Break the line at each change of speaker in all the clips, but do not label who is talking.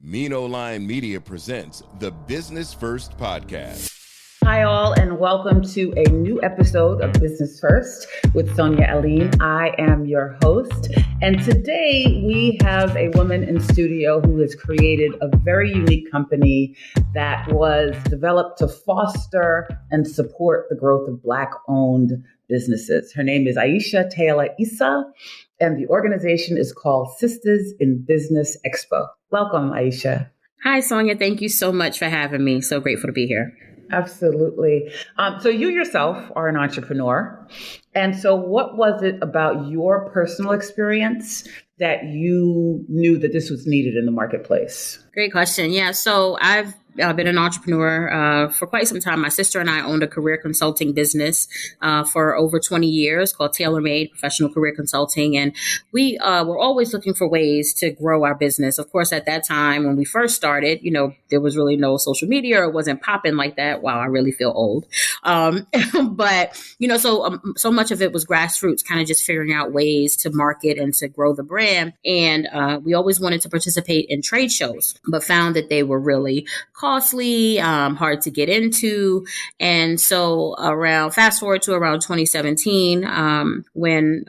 Mino Line Media presents the Business First Podcast.
Hi all, and welcome to a new episode of Business First with Sonia. I am your host, and today we have a woman in studio who has created a very unique company that was developed to foster and support the growth of Black-owned businesses. Her name is Aisha Taylor Issah, and the organization is called Sistahs in Business Expo. Welcome, Aisha.
Hi, Sonia. Thank you so much for having me. So grateful to be here.
Absolutely. So you yourself are an entrepreneur. And so what was it about your personal experience that you knew that this was needed in the marketplace?
Great question. Yeah. So I've been an entrepreneur for quite some time. My sister and I owned a career consulting business for over 20 years called TaylorMade Professional Career Consulting. And we were always looking for ways to grow our business. Of course, at that time, when we first started, there was really no social media, or it wasn't popping like that. Wow, I really feel old. But, so much of it was grassroots, kind of just figuring out ways to market and to grow the brand. And we always wanted to participate in trade shows, but found that they were really costly, hard to get into. And so fast forward to around 2017, when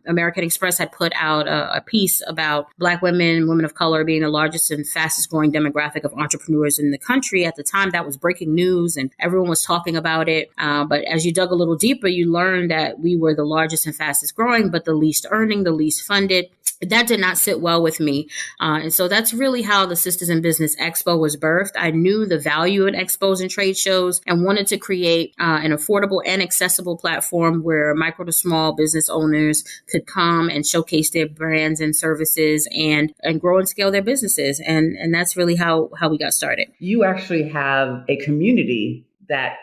American Express had put out a piece about Black women of color being the largest and fastest growing demographic of entrepreneurs in the country. At the time, that was breaking news and everyone was talking about it. But as you dug a little deeper, you learned that we were the largest and fastest growing, but the least earning, the least funded. That did not sit well with me. And so that's really how the Sistahs in Business Expo was birthed. I knew the value in expos and trade shows and wanted to create an affordable and accessible platform where micro to small business owners could come and showcase their brands and services and grow and scale their businesses. And that's really how we got started.
You actually have a community that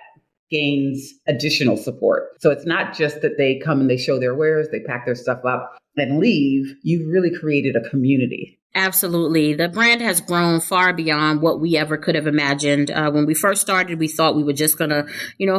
gains additional support. So it's not just that they come and they show their wares, they pack their stuff up and leave. You've really created a community.
Absolutely. The brand has grown far beyond what we ever could have imagined. When we first started, we thought we were just going to,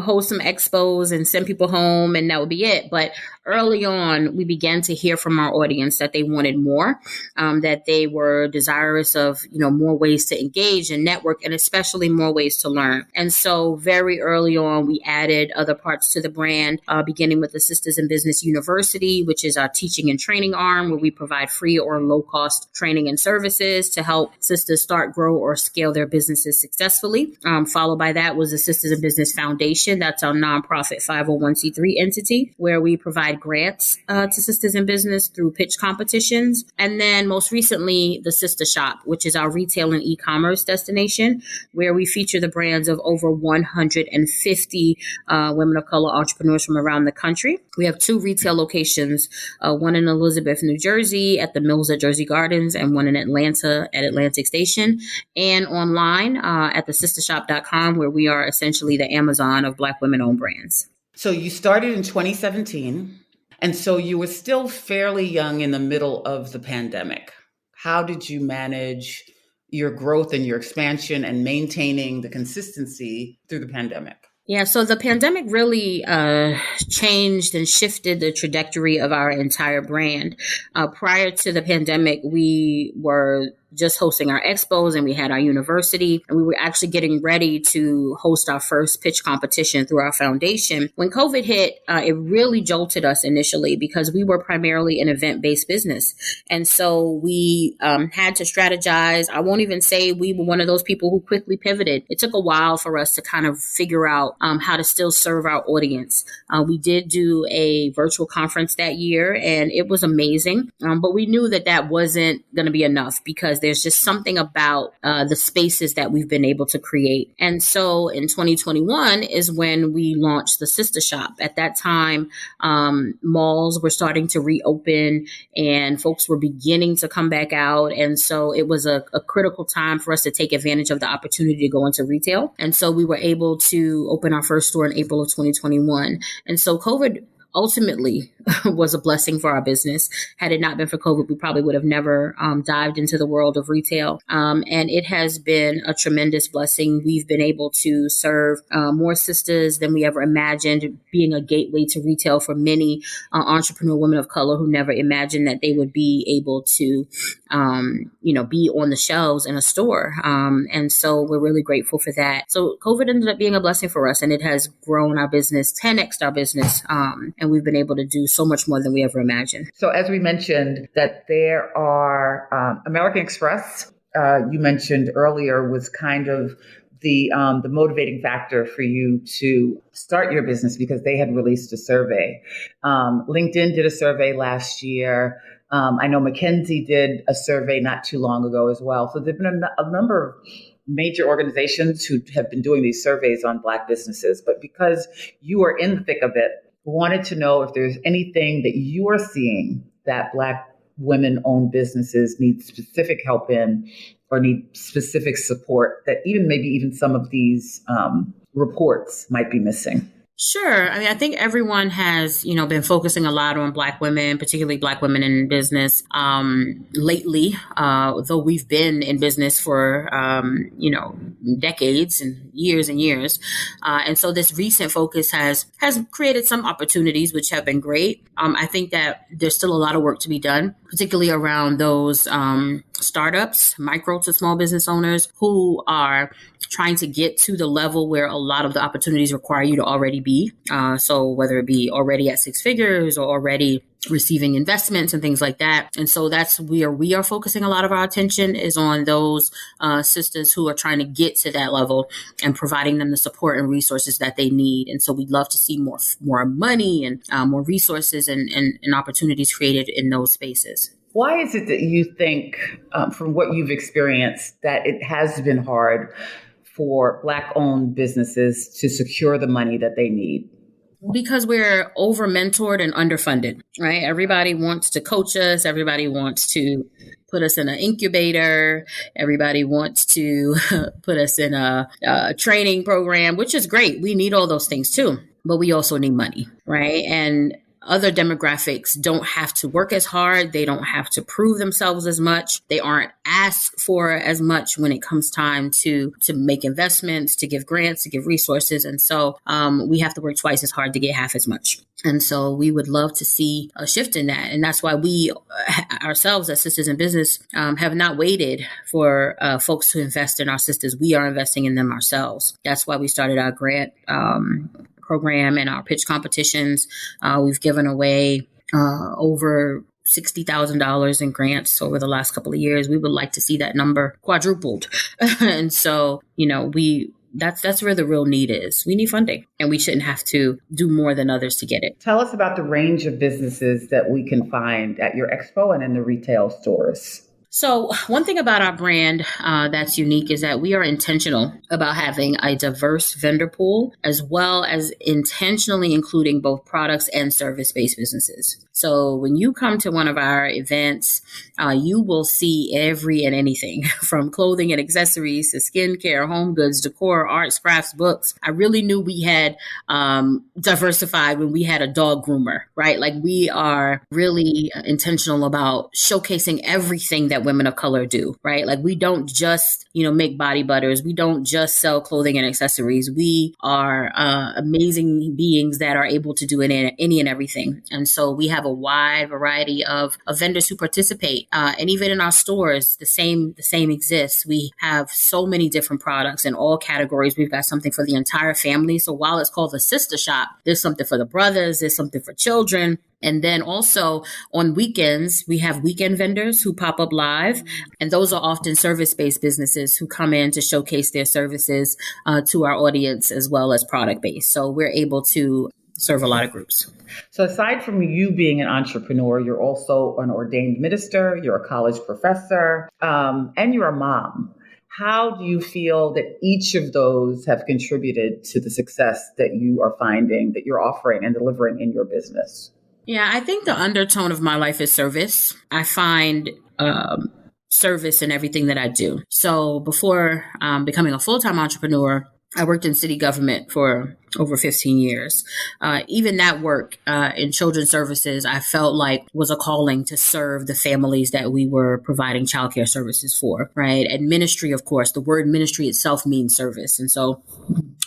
host some expos and send people home and that would be it. But early on, we began to hear from our audience that they wanted more, that they were desirous of, more ways to engage and network, and especially more ways to learn. And so very early on, we added other parts to the brand, beginning with the Sistahs in Business University, which is our teaching and training arm, where we provide free or low cost training and services to help sisters start, grow, or scale their businesses successfully. Followed by that was the Sistahs in Business Foundation. That's our nonprofit 501c3 entity, where we provide grants to sisters in business through pitch competitions. And then most recently, the Sister Shop, which is our retail and e-commerce destination, where we feature the brands of over 150 women of color entrepreneurs from around the country. We have 2 retail locations, one in Elizabeth, New Jersey at the Mills at Jersey Gardens, and one in Atlanta at Atlantic Station, and online at thesistahshop.com, where we are essentially the Amazon of Black women-owned brands.
So you started in 2017, and so you were still fairly young in the middle of the pandemic. How did you manage your growth and your expansion and maintaining the consistency through the pandemic?
Yeah, so the pandemic really changed and shifted the trajectory of our entire brand. Prior to the pandemic, we were just hosting our expos and we had our university, and we were actually getting ready to host our first pitch competition through our foundation. When COVID hit, it really jolted us initially because we were primarily an event-based business. And so we had to strategize. I won't even say we were one of those people who quickly pivoted. It took a while for us to kind of figure out how to still serve our audience. We did do a virtual conference that year and it was amazing. But we knew that wasn't going to be enough because there's just something about the spaces that we've been able to create. And so in 2021 is when we launched the Sister Shop. At that time, malls were starting to reopen and folks were beginning to come back out. And so it was a critical time for us to take advantage of the opportunity to go into retail. And so we were able to open our first store in April of 2021. And so COVID ultimately was a blessing for our business. Had it not been for COVID, we probably would have never dived into the world of retail. And it has been a tremendous blessing. We've been able to serve more sisters than we ever imagined, being a gateway to retail for many entrepreneur women of color who never imagined that they would be able to, be on the shelves in a store. And so we're really grateful for that. So COVID ended up being a blessing for us, and it has grown our business, 10x'd our business. And we've been able to do so much more than we ever imagined.
So as we mentioned that there are American Express, you mentioned earlier, was kind of the motivating factor for you to start your business because they had released a survey. LinkedIn did a survey last year. I know McKinsey did a survey not too long ago as well. So there've been a number of major organizations who have been doing these surveys on Black businesses. But because you are in the thick of it, wanted to know if there's anything that you are seeing that Black women-owned businesses need specific help in or need specific support that maybe even some of these reports might be missing.
Sure. I mean, I think everyone has, been focusing a lot on Black women, particularly Black women in business lately, though we've been in business for, decades and years. And so this recent focus has created some opportunities, which have been great. I think that there's still a lot of work to be done, particularly around those startups, micro to small business owners who are trying to get to the level where a lot of the opportunities require you to already be. So whether it be already at six figures or already receiving investments and things like that. And so that's where we are focusing a lot of our attention is on those sisters who are trying to get to that level and providing them the support and resources that they need. And so we'd love to see more money and more resources and opportunities created in those spaces.
Why is it that you think, from what you've experienced, that it has been hard for Black-owned businesses to secure the money that they need?
Because we're over-mentored and underfunded, right? Everybody wants to coach us. Everybody wants to put us in an incubator. Everybody wants to put us in a training program, which is great. We need all those things too, but we also need money, right? And other demographics don't have to work as hard. They don't have to prove themselves as much. They aren't asked for as much when it comes time to make investments, to give grants, to give resources. And so we have to work twice as hard to get half as much. And so we would love to see a shift in that. And that's why we ourselves as Sisters in Business have not waited for folks to invest in our sisters. We are investing in them ourselves. That's why we started our grant program and our pitch competitions. We've given away over $60,000 in grants over the last couple of years. We would like to see that number quadrupled. And so, that's where the real need is. We need funding, and we shouldn't have to do more than others to get it.
Tell us about the range of businesses that we can find at your expo and in the retail stores.
So one thing about our brand that's unique is that we are intentional about having a diverse vendor pool, as well as intentionally including both products and service-based businesses. So when you come to one of our events, you will see every and anything from clothing and accessories to skincare, home goods, decor, arts, crafts, books. I really knew we had diversified when we had a dog groomer, right? Like we are really intentional about showcasing everything that women of color do, right? Like we don't just, make body butters. We don't just sell clothing and accessories. We are amazing beings that are able to do any and everything. And so we have a wide variety of vendors who participate. And even in our stores, the same exists. We have so many different products in all categories. We've got something for the entire family. So while it's called the Sister Shop, there's something for the brothers, there's something for children. And then also on weekends, we have weekend vendors who pop up live. And those are often service-based businesses who come in to showcase their services to our audience as well as product-based. So we're able to serve a lot of groups.
So aside from you being an entrepreneur, you're also an ordained minister, you're a college professor, and you're a mom. How do you feel that each of those have contributed to the success that you are finding, that you're offering and delivering in your business?
Yeah, I think the undertone of my life is service. I find service in everything that I do. So before becoming a full-time entrepreneur, I worked in city government for over 15 years. Even that work in children's services, I felt like was a calling to serve the families that we were providing childcare services for, right? And ministry, of course, the word ministry itself means service. And so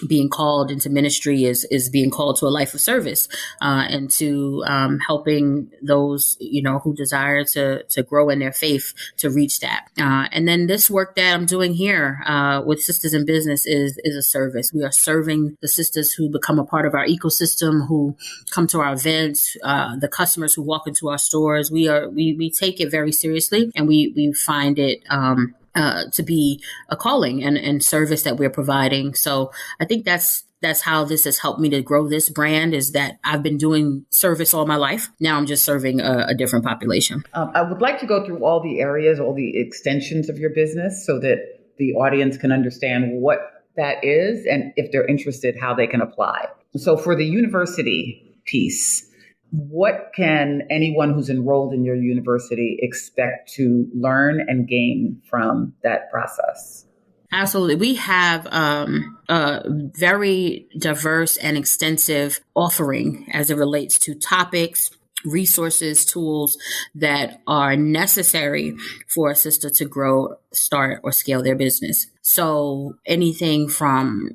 being called into ministry is being called to a life of service and to helping those, who desire to grow in their faith to reach that. And then this work that I'm doing here with Sistahs in Business is a service. We are serving the sisters who become a part of our ecosystem, who come to our events, the customers who walk into our stores. We take it very seriously, and we find it to be a calling and service that we're providing. So I think that's how this has helped me to grow this brand, is that I've been doing service all my life. Now I'm just serving a different population.
I would like to go through all the areas, all the extensions of your business so that the audience can understand what that is, and if they're interested, how they can apply. So for the university piece, what can anyone who's enrolled in your university expect to learn and gain from that process?
Absolutely. We have a very diverse and extensive offering as it relates to topics, resources, tools that are necessary for a sister to grow, start, or scale their business. So anything from,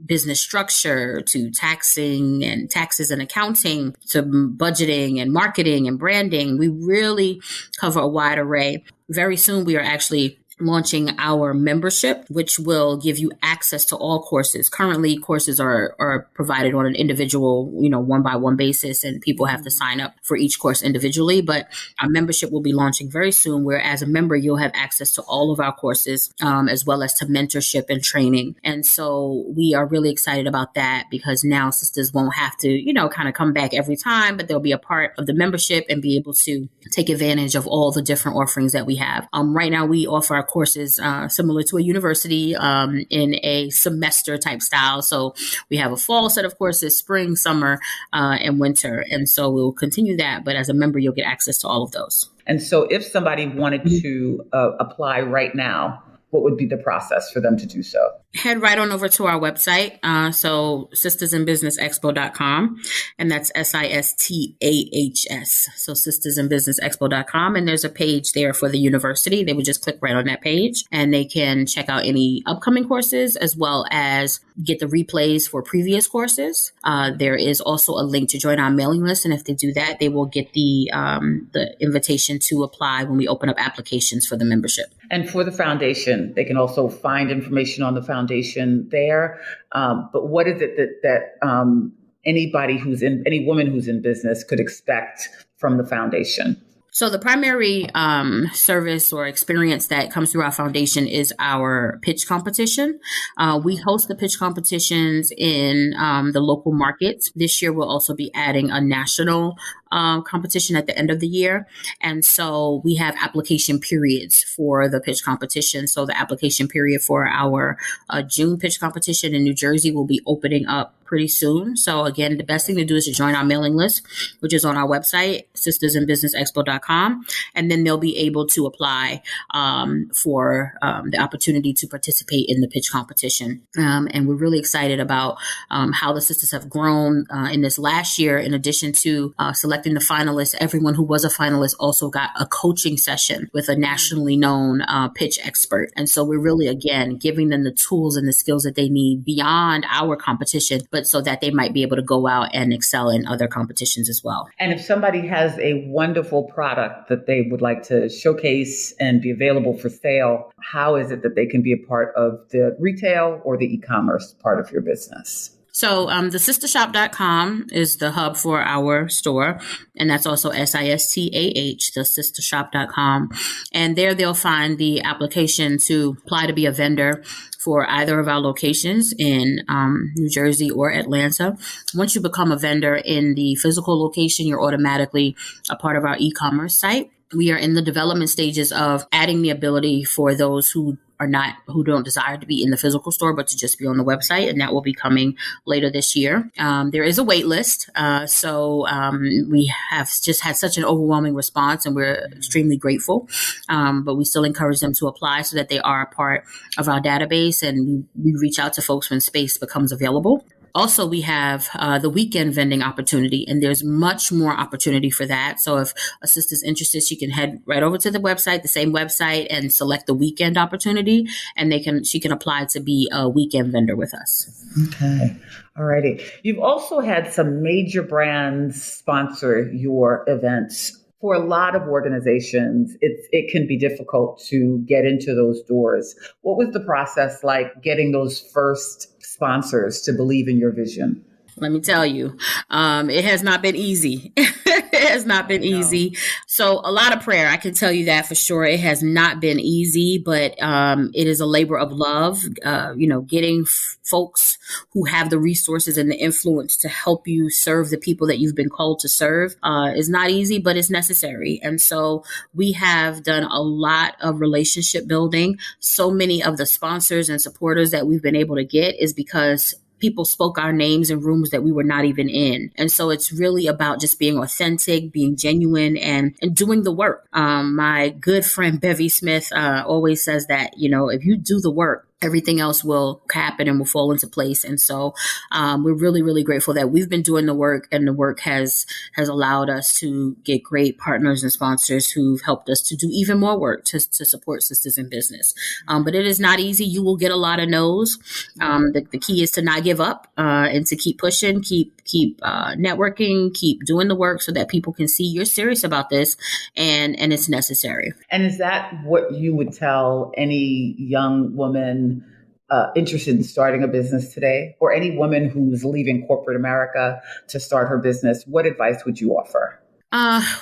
business structure to taxes and accounting to budgeting and marketing and branding, we really cover a wide array. Very soon, we are actually launching our membership, which will give you access to all courses. Currently, courses are provided on an individual, one-by-one basis, and people have to sign up for each course individually. But our membership will be launching very soon, where as a member, you'll have access to all of our courses, as well as to mentorship and training. And so we are really excited about that, because now sisters won't have to, kind of come back every time, but they'll be a part of the membership and be able to take advantage of all the different offerings that we have. Right now, we offer our courses similar to a university in a semester type style. So we have a fall set of courses, spring, summer, and winter. And so we'll continue that. But as a member, you'll get access to all of those. And
so if somebody wanted to apply right now, what would be the process for them to do so?
Head right on over to our website. So sistahsinbusinessexpo.com, and that's SISTAHS. So sistahsinbusinessexpo.com. And there's a page there for the university. They would just click right on that page, and they can check out any upcoming courses, as well as get the replays for previous courses. There is also a link to join our mailing list. And if they do that, they will get the invitation to apply when we open up applications for the membership.
And for the foundation, they can also find information on the foundation there. But what is it that any woman who's in business could expect from the foundation?
So the primary service or experience that comes through our foundation is our pitch competition. We host the pitch competitions in the local markets. This year, we'll also be adding a national competition at the end of the year. And so we have application periods for the pitch competition. So the application period for our June pitch competition in New Jersey will be opening up pretty soon. So again, the best thing to do is to join our mailing list, which is on our website, sistahsinbusinessexpo.com. And then they'll be able to apply for the opportunity to participate in the pitch competition. And we're really excited about how the sisters have grown in this last year. In addition to selecting the finalists, everyone who was a finalist also got a coaching session with a nationally known pitch expert. And so we're really, again, giving them the tools and the skills that they need beyond our competition, but so that they might be able to go out and excel in other competitions as well.
And if somebody has a wonderful product that they would like to showcase and be available for sale, how is it that they can be a part of the retail or the e-commerce part of your business?
So the sistahshop.com is the hub for our store, and that's also SISTAH, the sistahshop.com. And there they'll find the application to apply to be a vendor for either of our locations in New Jersey or Atlanta. Once you become a vendor in the physical location, you're automatically a part of our e-commerce site. We are in the development stages of adding the ability for those who who don't desire to be in the physical store, but to just be on the website. And that will be coming later this year. There is a wait list. So we have just had such an overwhelming response, and we're extremely grateful. But we still encourage them to apply so that they are a part of our database, and we reach out to folks when space becomes available. Also, we have the weekend vending opportunity, and there's much more opportunity for that. So if a sister's interested, she can head right over to the website, the same website, and select the weekend opportunity, and she can apply to be a weekend vendor with us.
Okay. All righty. You've also had some major brands sponsor your events. For a lot of organizations, it can be difficult to get into those doors. What was the process like getting those first sponsors to believe in your vision?
Let me tell you, it has not been easy. It has not been easy. So a lot of prayer. I can tell you that for sure. It has not been easy, but it is a labor of love. Getting folks who have the resources and the influence to help you serve the people that you've been called to serve is not easy, but it's necessary. And so we have done a lot of relationship building. So many of the sponsors and supporters that we've been able to get is because people spoke our names in rooms that we were not even in. And so it's really about just being authentic, being genuine, and doing the work. My good friend Bevy Smith always says that, if you do the work, everything else will happen and will fall into place. And so we're really, really grateful that we've been doing the work, and the work has allowed us to get great partners and sponsors who've helped us to do even more work to support sisters in business. But it is not easy. You will get a lot of no's. The key is to not give up and to keep pushing, keep networking, keep doing the work so that people can see you're serious about this and it's necessary.
And is that what you would tell any young woman interested in starting a business today, or any woman who's leaving corporate America to start her business? What advice would you offer?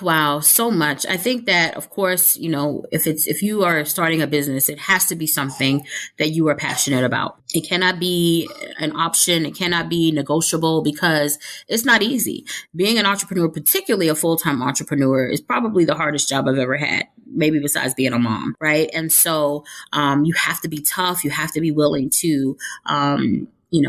Wow, so much. I think that, of course, if you are starting a business, it has to be something that you are passionate about. It cannot be an option. It cannot be negotiable, because it's not easy. Being an entrepreneur, particularly a full-time entrepreneur, is probably the hardest job I've ever had, maybe besides being a mom, right? And so you have to be tough. You have to be willing to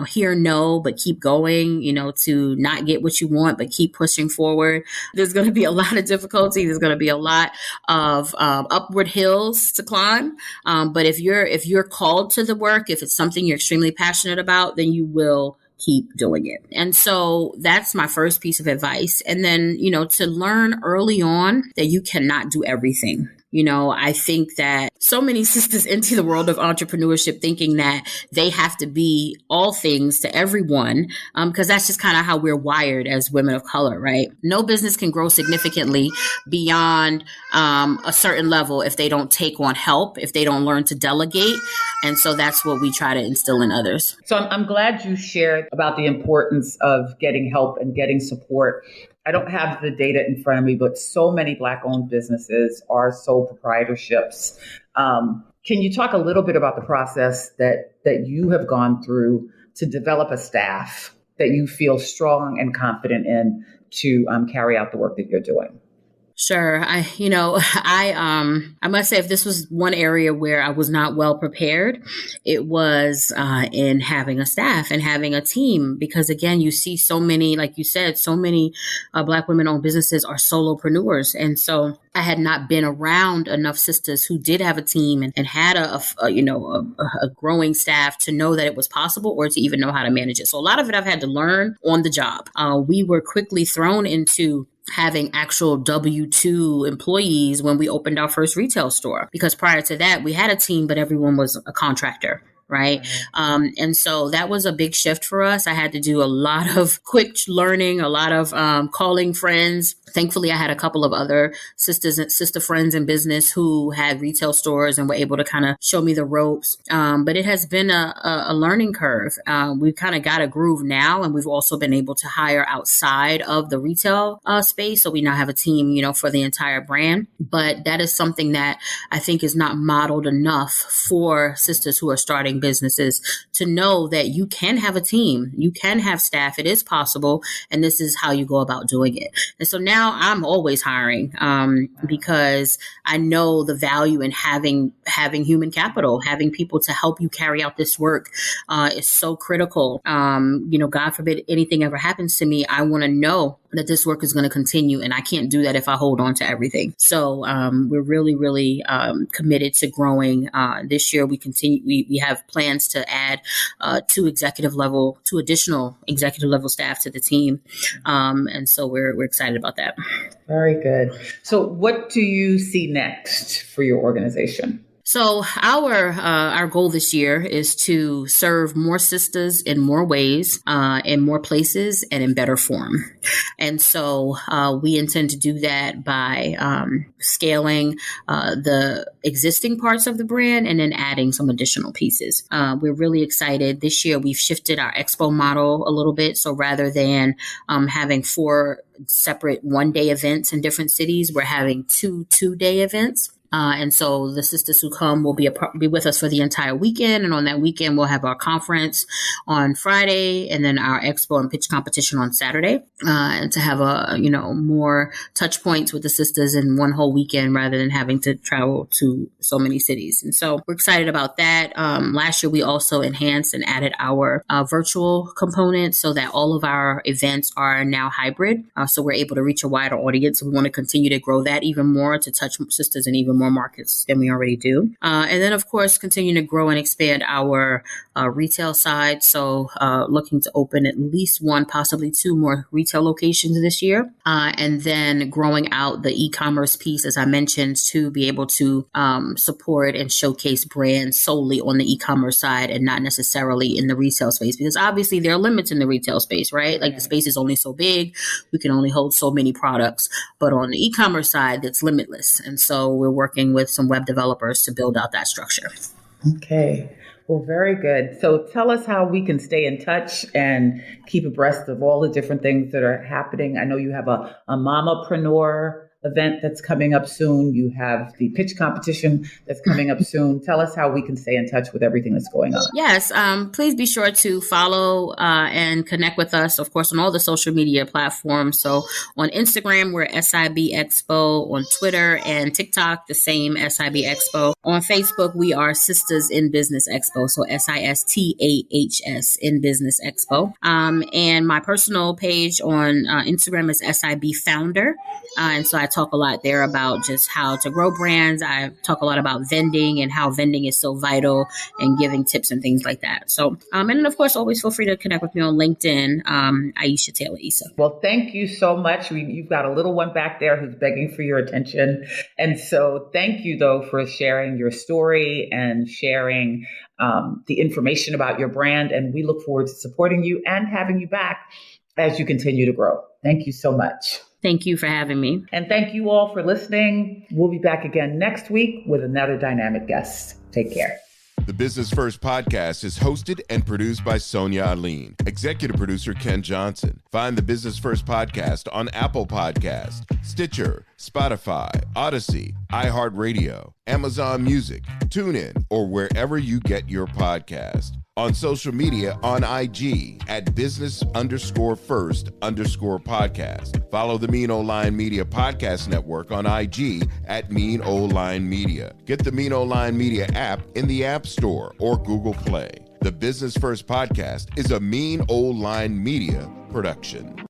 hear no, but keep going, to not get what you want, but keep pushing forward. There's going to be a lot of difficulty. There's going to be a lot of upward hills to climb. But if you're called to the work, if it's something you're extremely passionate about, then you will keep doing it. And so that's my first piece of advice. And then, to learn early on that you cannot do everything. I think that so many sisters enter the world of entrepreneurship thinking that they have to be all things to everyone, because that's just kind of how we're wired as women of color, right? No business can grow significantly beyond a certain level if they don't take on help, if they don't learn to delegate. And so that's what we try to instill in others.
So I'm glad you shared about the importance of getting help and getting support. I don't have the data in front of me, but so many Black-owned businesses are sole proprietorships. Can you talk a little bit about the process that you have gone through to develop a staff that you feel strong and confident in to carry out the work that you're doing?
Sure. I must say, if this was one area where I was not well prepared, it was in having a staff and having a team, because again, you see so many, like you said, so many Black women-owned businesses are solopreneurs. And so I had not been around enough sisters who did have a team and had a growing staff to know that it was possible, or to even know how to manage it. So a lot of it I've had to learn on the job. We were quickly thrown into having actual W-2 employees when we opened our first retail store, because prior to that, we had a team, but everyone was a contractor. Right. And so that was a big shift for us. I had to do a lot of quick learning, a lot of calling friends. Thankfully, I had a couple of other sister friends in business who had retail stores and were able to kind of show me the ropes. But it has been a learning curve. We've kind of got a groove now, and we've also been able to hire outside of the retail space. So we now have a team, for the entire brand. But that is something that I think is not modeled enough for sisters who are starting starting businesses to know that you can have a team, you can have staff. It is possible. And this is how you go about doing it. And so now I'm always hiring because I know the value in having human capital, having people to help you carry out this work is so critical. God forbid anything ever happens to me, I want to know that this work is going to continue, and I can't do that if I hold on to everything. So we're really, really committed to growing. This year, we have plans to add two additional executive level staff to the team, and so we're excited about that.
Very good. So, what do you see next for your organization?
So our goal this year is to serve more sisters in more ways, in more places, and in better form. And so we intend to do that by scaling the existing parts of the brand and then adding some additional pieces. We're really excited. This year, we've shifted our expo model a little bit. So rather than having 4 separate one-day events in different cities, we're having 2 two-day events. And so the sisters who come will be with us for the entire weekend. And on that weekend, we'll have our conference on Friday and then our expo and pitch competition on Saturday, and to have more touch points with the sisters in one whole weekend rather than having to travel to so many cities. And so we're excited about that. Last year, we also enhanced and added our virtual component so that all of our events are now hybrid. So we're able to reach a wider audience. We want to continue to grow that even more to touch sisters in even more markets than we already do. And then, of course, continue to grow and expand our retail side. So looking to open at least 1, possibly 2 more retail locations this year. And then growing out the e-commerce piece, as I mentioned, to be able to support and showcase brands solely on the e-commerce side and not necessarily in the retail space. Because obviously there are limits in the retail space, right? Like the space is only so big. We can only hold so many products. But on the e-commerce side, it's limitless. And so we're working with some web developers to build out that structure.
Okay. Well, very good. So tell us how we can stay in touch and keep abreast of all the different things that are happening. I know you have a mamapreneur event that's coming up soon. You have the pitch competition that's coming up soon. Tell us how we can stay in touch with everything that's going on.
Yes. Please be sure to follow and connect with us, of course, on all the social media platforms. So on Instagram, we're SIBEXPO. On Twitter and TikTok, the same SIBEXPO. On Facebook, we are Sistahs in Business Expo. So SISTAHS in Business Expo. And my personal page on Instagram is SIBFounder. And so I talk a lot there about just how to grow brands. I talk a lot about vending and how vending is so vital and giving tips and things like that. So, and then of course, always feel free to connect with me on LinkedIn, Aisha Taylor Issah.
Well, thank you so much. You've got a little one back there who's begging for your attention. And so thank you, though, for sharing your story and sharing the information about your brand. And we look forward to supporting you and having you back as you continue to grow. Thank you so much.
Thank you for having me.
And thank you all for listening. We'll be back again next week with another dynamic guest. Take care.
The Business First Podcast is hosted and produced by Sonia Aline. Executive producer Ken Johnson. Find the Business First Podcast on Apple Podcast, Stitcher, Spotify, Odyssey, iHeartRadio, Amazon Music, TuneIn, or wherever you get your podcast. On social media on IG at business_first_podcast. Follow the Mean Old Line Media Podcast Network on IG at Mean Old Line Media. Get the Mean Old Line Media app in the App Store or Google Play. The Business First Podcast is a Mean Old Line Media production.